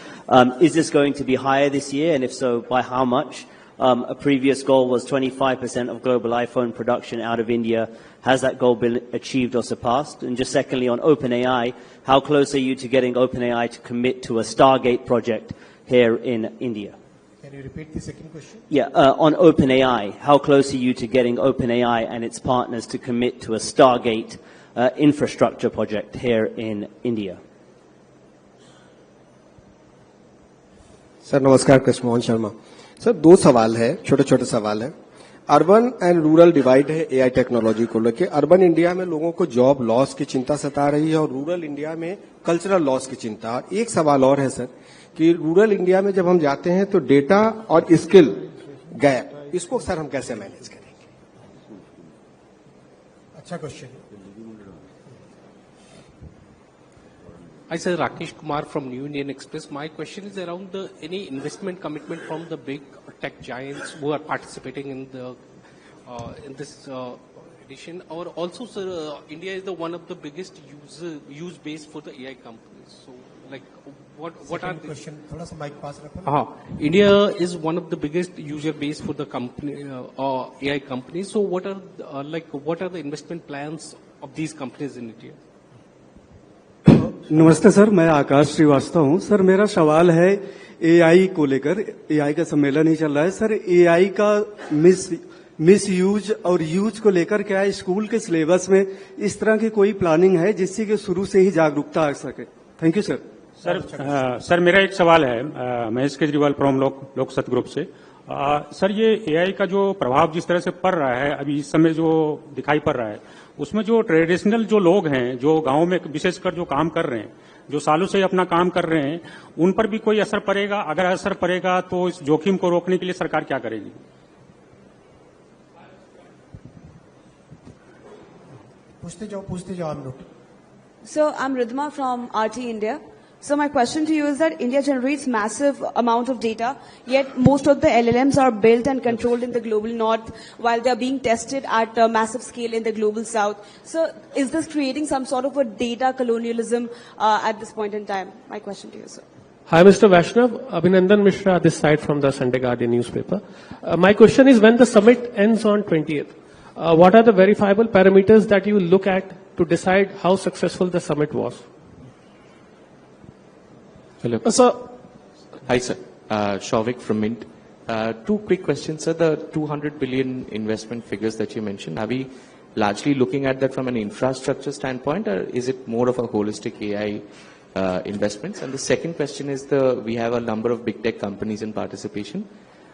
Is this going to be higher this year? And if so, by how much? A previous goal was 25% of global iPhone production out of India. Has that goal been achieved or surpassed? And just secondly, on OpenAI, how close are you to getting OpenAI to commit to a Stargate project here in India? Can you repeat the second question? Yeah, on OpenAI, how close are you to getting OpenAI and its partners to commit to a Stargate infrastructure project here in India? Sir नमस्कार, Krishna Mohan Sharma. Sir दो सवाल है, छोटे छोटे सवाल है. Urban and rural divide है AI technology को लेके. अर्बन इंडिया में लोगों को जॉब लॉस की चिंता सता रही है और रूरल इंडिया में कल्चरल लॉस की चिंता. एक सवाल और है सर कि रूरल इंडिया में जब हम जाते हैं तो डेटा और स्किल गैप, इसको सर हम कैसे मैनेज करेंगे? अच्छा question. Hi, sir. Rakesh Kumar from New Indian Express. My question is around any investment commitment from the big tech giants who are participating in this edition. Or also, sir, India is one of the biggest use base for the AI companies. So, like, what are the question? थोड़ा सा mic pass रखो. India is one of the biggest user base for the company AI companies. So, what are the investment plans of these companies in India? नमस्ते sir, मैं आकाश श्रीवास्तव हूं. Sir मेरा सवाल है AI को लेकर. एआई का सम्मेलन ही चल रहा है सर. एआई का मिस यूज और यूज को लेकर क्या स्कूल के सिलेबस में इस तरह की कोई प्लानिंग है जिससे कि शुरू से ही जागरूकता आ सके? Thank you sir. सर मेरा एक सवाल है महेश केजरीवाल फ्रॉम लोकसत ग्रुप से. सर ये एआई का जो प्रभाव जिस तरह से पड़ रहा है अभी इस समय जो दिखाई पड़ रहा है, उसमें जो ट्रेडिशनल जो लोग हैं जो गांव में विशेषकर जो काम कर रहे हैं, जो सालों से अपना काम कर रहे हैं, उन पर भी कोई असर पड़ेगा? अगर असर पड़ेगा तो इस जोखिम को रोकने के लिए सरकार क्या करेगी? पूछते जाओ हम लोग. So I'm Ridhima from RT India. So my question to you is that India generates massive amount of data, yet most of the LLMs are built and controlled in the global north, while they are being tested at a massive scale in the global south. So is this creating some sort of a data colonialism at this point in time? My question to you, sir. Hi, Mr. Vaishnaw. Abhinandan Mishra, this side from the Sunday Guardian newspaper. My question is, when the summit ends on 20th, what are the verifiable parameters that you look at to decide how successful the summit was? Hello. Hi, sir. Shavik from Mint. Two quick questions, sir. The 200 billion investment figures that you mentioned, are we largely looking at that from an infrastructure standpoint, or is it more of a holistic AI investments? And the second question is, we have a number of big tech companies in participation.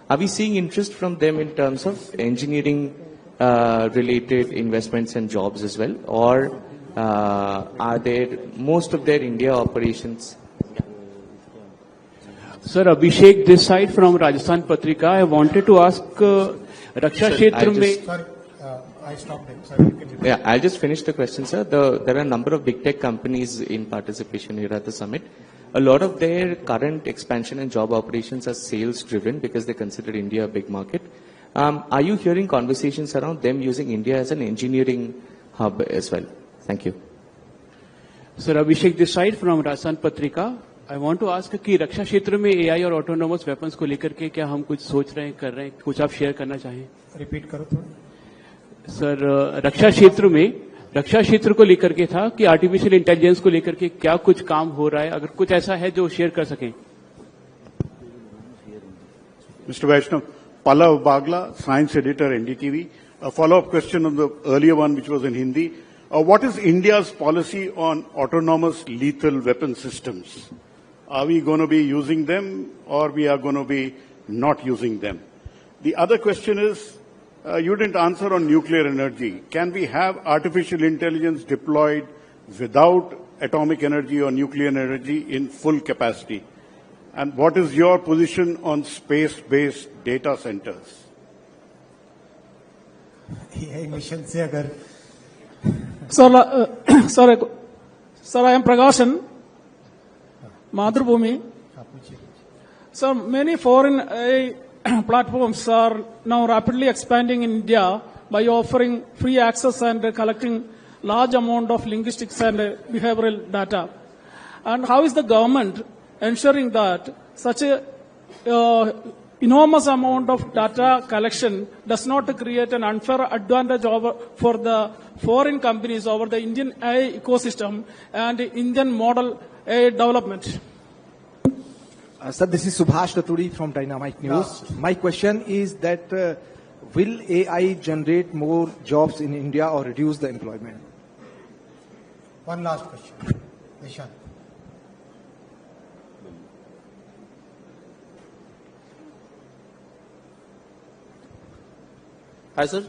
Are we seeing interest from them in terms of engineering related investments and jobs as well, or are there most of their India operations? Sir, Abhishek, this side from Rajasthan Patrika. I wanted to ask, Raksha Kshetra mein... Sorry, I stopped him. Sorry, you can Yeah, I'll just finish the question, sir. There are a number of big tech companies in participation here at the summit. A lot of their current expansion and job operations are sales driven because they consider India a big market. Are you hearing conversations around them using India as an engineering hub as well? Thank you. Sir, Abhishek, this side from Rajasthan Patrika. I want to ask कि रक्षा क्षेत्र में AI और autonomous weapons को लेकर के क्या हम कुछ सोच रहे हैं, कर रहे हैं, कुछ आप शेयर करना चाहें? Repeat करो थोड़ा. सर, रक्षा क्षेत्र को लेकर के था कि आर्टिफिशियल इंटेलिजेंस को लेकर के क्या कुछ काम हो रहा है, अगर कुछ ऐसा है जो शेयर कर सकें. Mr. Vaishnaw, Pallav Bagla, science editor, NDTV. A follow-up question on the earlier one, which was in Hindi. What is India's policy on autonomous lethal weapon systems? Are we going to be using them, or we are going to be not using them? The other question is, you didn't answer on nuclear energy. Can we have artificial intelligence deployed without atomic energy or nuclear energy in full capacity? And what is your position on space-based data centers? AI mission से अगर Sir, I am Prakashan, Madhubhumi. Sir, many foreign AI platforms are now rapidly expanding in India by offering free access and collecting large amount of linguistics and behavioral data. And how is the government ensuring that such a enormous amount of data collection does not create an unfair advantage for the foreign companies over the Indian AI ecosystem and Indian model AI development? Sir, this is Subhash Raturi from Dynamite News. My question is that will AI generate more jobs in India or reduce the employment? One last question. Nishan. Hi, sir.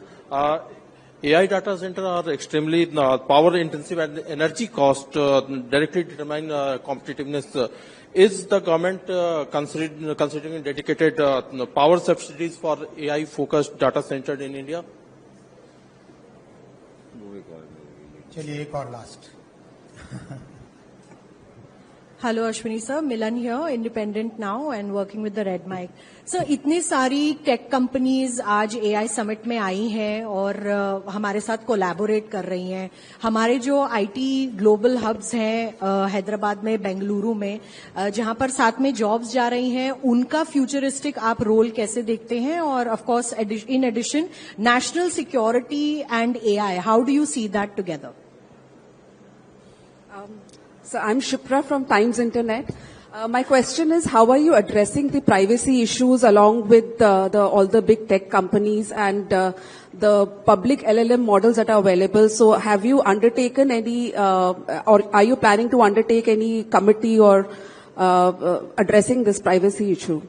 AI data centers are extremely power intensive and energy cost directly determine competitiveness. Is the government considering dedicated power subsidies for AI focused data center in India? चलिए एक और last. Hello, Ashwini sir. Milan here, independent now and working with the Red Mic. Sir, इतनी सारी tech companies आज AI summit में आई हैं और हमारे साथ collaborate कर रही हैं. हमारे जो IT global hubs हैं हैदराबाद में, बेंगलुरु में, जहां पर साथ में jobs जा रही हैं, उनका futuristic आप role कैसे देखते हैं? और of course, in addition, national security and AI, how do you see that together? So I'm Shipra from Times Internet. My question is, how are you addressing the privacy issues along with all the big tech companies and the public LLM models that are available? So have you undertaken any, or are you planning to undertake any committee or addressing this privacy issue?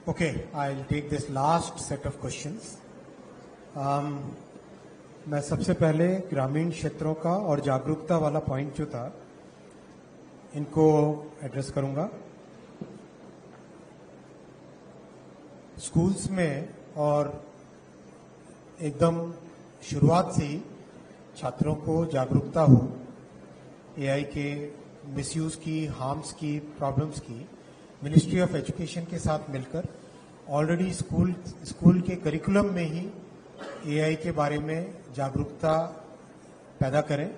Okay, I'll take this last set of questions. मैं सबसे पहले ग्रामीण क्षेत्रों का और जागरूकता वाला point जो था इनको एड्रेस करूंगा. स्कूल्स में और एकदम शुरुआत से ही छात्रों को जागरूकता हो एआई के मिसयूज की, हार्म्स की, प्रॉब्लम्स की मिनिस्ट्री ऑफ एजुकेशन के साथ मिलकर ऑलरेडी स्कूल के करिकुलम में ही एआई के बारे में जागरूकता पैदा करें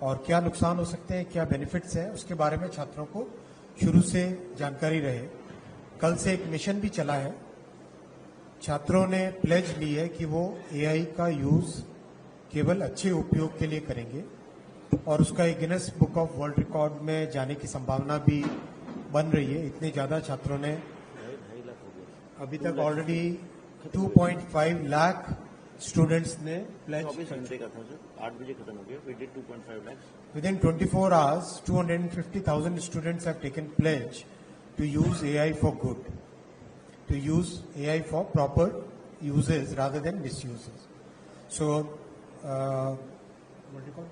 और क्या नुकसान हो सकते हैं, क्या बेनिफिट्स हैं, उसके बारे में छात्रों को शुरू से जानकारी रहे। कल से एक मिशन भी चला है, छात्रों ने प्लेज ली है कि वो एआई का यूज केवल अच्छे उपयोग के लिए करेंगे और उसका एक Guinness book of world record में जाने की संभावना भी बन रही है। इतने ज्यादा छात्रों ने अभी तक ऑलरेडी 2.5 लाख स्टूडेंट्स ने प्लेज 8 बजे खत्म हो गया। We did 2.5 lakhs. Within 24 hours, 250,000 students have taken pledge to use AI for good, to use AI for proper uses rather than misuses. So, what do you call it?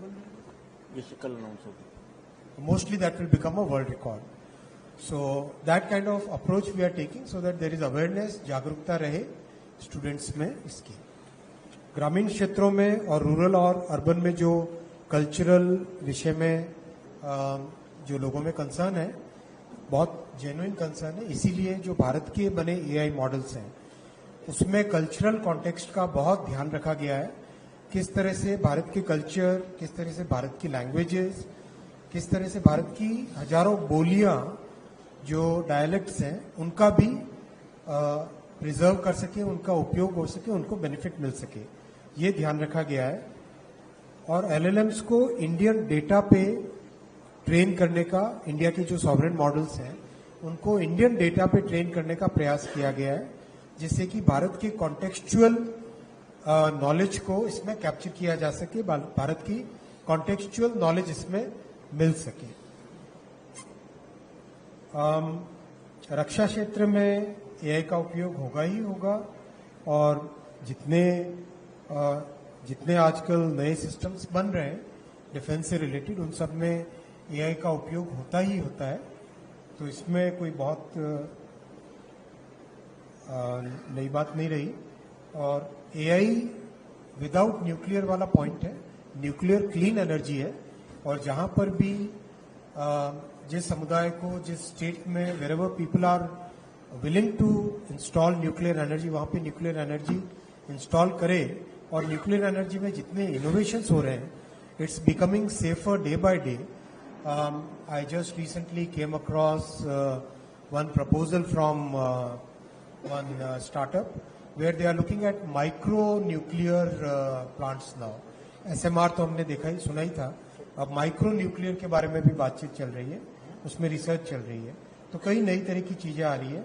Mostly that will become a world record. So that kind of approach we are taking so that there is awareness, जागरूकता रहे students में इसकी। ग्रामीण क्षेत्रों में और rural और urban में जो कल्चरल विषय में जो लोगों में कंसर्न है, बहुत जेन्युइन कंसर्न है। इसीलिए जो भारत के बने एआई मॉडल्स हैं उसमें कल्चरल कॉन्टेक्स्ट का बहुत ध्यान रखा गया है। किस तरह से भारत के कल्चर, किस तरह से भारत की लैंग्वेजेस, किस तरह से भारत की हजारों बोलियां जो डायलेक्ट्स हैं उनका भी प्रिजर्व कर सके, उनका उपयोग हो सके, उनको बेनिफिट मिल सके, ये ध्यान रखा गया है। और एलएलएम्स को इंडियन डेटा पे ट्रेन करने का, इंडिया के जो सॉवरेन मॉडल्स हैं उनको इंडियन डेटा पे ट्रेन करने का प्रयास किया गया है, जिससे कि भारत के कॉन्टेक्चुअल नॉलेज को इसमें कैप्चर किया जा सके, भारत की कॉन्टेक्चुअल नॉलेज इसमें मिल सके। रक्षा क्षेत्र में एआई का उपयोग होगा ही होगा और जितने आजकल नए सिस्टम्स बन रहे हैं डिफेंस से रिलेटेड, उन सब में एआई का उपयोग होता ही होता है। तो इसमें कोई बहुत नई बात नहीं रही। और एआई विदाउट न्यूक्लियर वाला पॉइंट है, न्यूक्लियर क्लीन एनर्जी है और जहां पर भी जिस समुदाय को, जिस स्टेट में wherever people are willing to install nuclear energy, वहां पे न्यूक्लियर एनर्जी इंस्टॉल करे। और न्यूक्लियर एनर्जी में जितने इनोवेशंस हो रहे हैं, it's becoming safer day by day. I just recently came across one proposal from one startup where they are looking at micro nuclear plants now. SMR तो हमने देखा ही, सुना ही था, अब माइक्रो न्यूक्लियर के बारे में भी बातचीत चल रही है, उसमें रिसर्च चल रही है। तो कई नई तरह की चीजें आ रही है।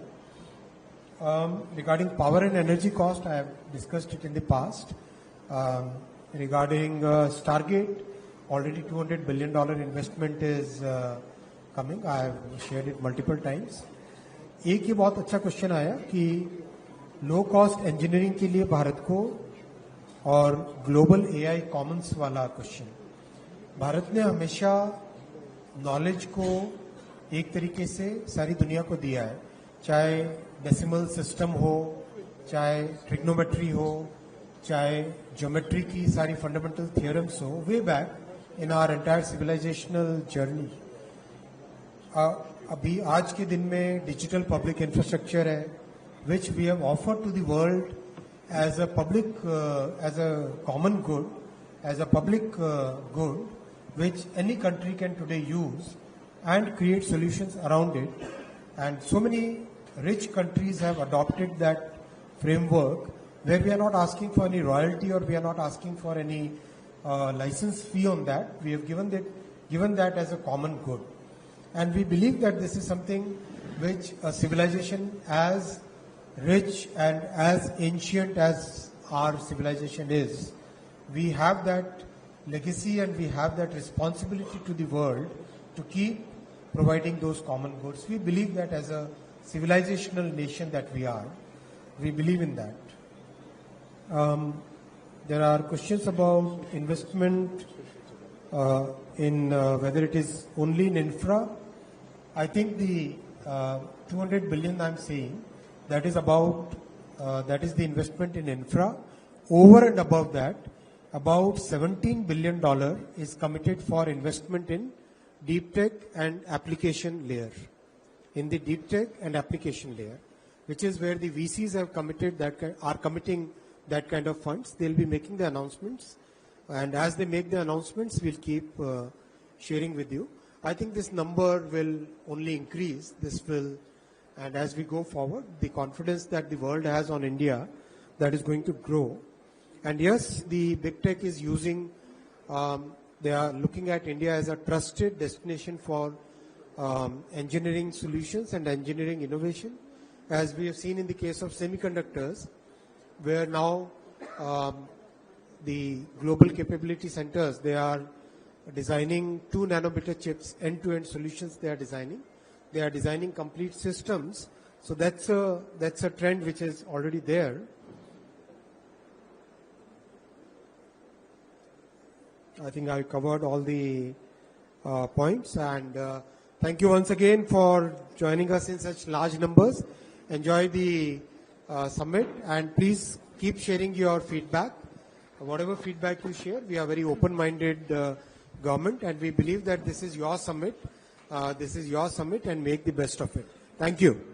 Regarding power and energy cost, I have discussed it in the past. Regarding Stargate, already $200 billion investment is coming. I have shared it multiple times. एक ये बहुत अच्छा क्वेश्चन आया कि लो कॉस्ट इंजीनियरिंग के लिए भारत को और ग्लोबल एआई कॉमन्स वाला क्वेश्चन। भारत ने हमेशा नॉलेज को एक तरीके से सारी दुनिया को दिया है, चाहे डेसिमल सिस्टम हो, चाहे ट्रिग्नोमेट्री हो, चाहे ज्योमेट्री की सारी फंडामेंटल थियरम्स हो, way back in our entire civilisational journey. अभी आज के दिन में डिजिटल पब्लिक इंफ्रास्ट्रक्चर है which we have offered to the world as a public, as a common good, as a public good which any country can today use and create solutions around it. And so many rich countries have adopted that framework where we are not asking for any royalty or we are not asking for any license fee on that. We have given that as a common good. And we believe that this is something which a civilization as rich and as ancient as our civilization is, we have that legacy and we have that responsibility to the world to keep providing those common goods. We believe that as a civilizational nation that we are, we believe in that. There are questions about investment in whether it is only in infra. I think the 200 billion I'm saying, that is about, that is the investment in infra. Over and above that, about $17 billion is committed for investment in deep tech and application layer. In the deep tech and application layer, which is where the VCs have committed are committing that kind of funds. They'll be making the announcements, and as they make the announcements, we'll keep sharing with you. I think this number will only increase. And as we go forward, the confidence that the world has on India, that is going to grow. And yes, the big tech is using, they are looking at India as a trusted destination for engineering solutions and engineering innovation, as we have seen in the case of semiconductors, where now the global capability centers, they are designing 2 nanometer chips, end-to-end solutions they are designing. They are designing complete systems. So that's a trend which is already there. I think I covered all the points, and thank you once again for joining us in such large numbers. Enjoy the summit, and please keep sharing your feedback. Whatever feedback you share, we are very open-minded government, and we believe that this is your summit. This is your summit, and make the best of it. Thank you.